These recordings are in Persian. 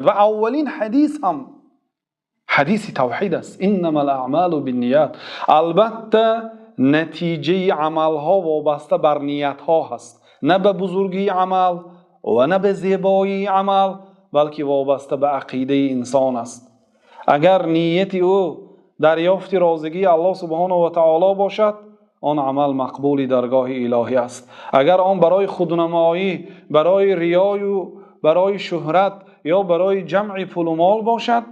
و اولین حدیث هم حدیث توحید است. انما الاعمال بالنیات. البته نتیجه عمل ها وابسته بر نیت ها هست، نه به بزرگی عمل و نه به زیبایی عمل، بلکه وابسته به عقیده انسان است. اگر نیت او دریافت رازگی الله سبحانه و تعالی باشد، آن عمل مقبول درگاه الهی است. اگر آن برای خودنمایی، برای ریای و برای شهرت یا برای جمع پول و مال باشد،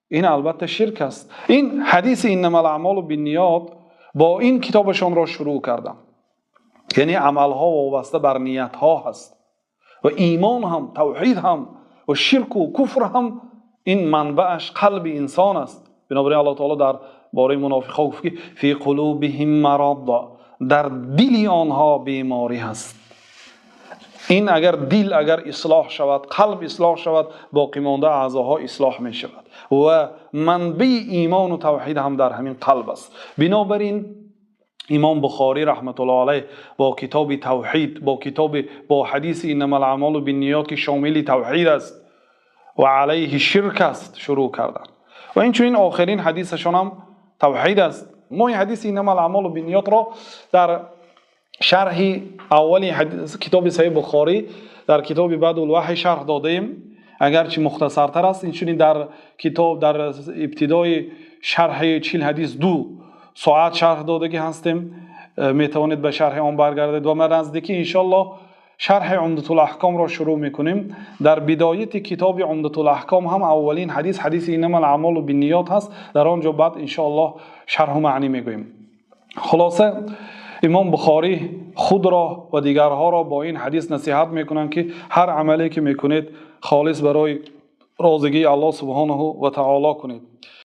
این البته شرک است. این حدیث انما الاعمال بالنیات با این کتابشان را شروع کردم. یعنی عملها وابسته بر نیت ها هست و ایمان هم، توحید هم و شرک و کفر هم این منبعش قلب انسان است. بنابراین الله تعالی در باره منافقان گفت که فی قلوبهم مرض، در دل آنها بیماری هست. این اگر دل اگر اصلاح شود، قلب اصلاح شود، باقی مانده اعضاها اصلاح می شود و منبع ایمان و توحید هم در همین قلب است. بنابراین امام بخاری رحمت الله علیه با کتاب توحید، با حدیث انما الاعمال بالنیات که شامل توحید است و علیه شرک است شروع کردند و این چون آخرین حدیثشان هم توحید است. ما این حدیث انما الاعمال بالنیات را در شرح اولی کتاب صحیح بخاری در کتاب بعد الوحی شرح دادیم، اگرچه مختصرتر است. این چون در کتاب در ابتدای شرح 40 حدیث 2 ساعت شرح دادگی هستیم، میتوانید به شرح آن برگردید و ما نزدیکی انشالله شرح عمدة الاحکام را شروع میکنیم. در بدایت کتاب عمدة الاحکام هم اولین حدیث انما الاعمال بالنیات هست، در آنجا بعد انشالله شرح و معنی میگوییم. خلاصه امام بخاری خود را و دیگرها را با این حدیث نصیحت میکنند که هر عملی که میکنید خالص برای رازگی الله سبحانه و تعالی کنید.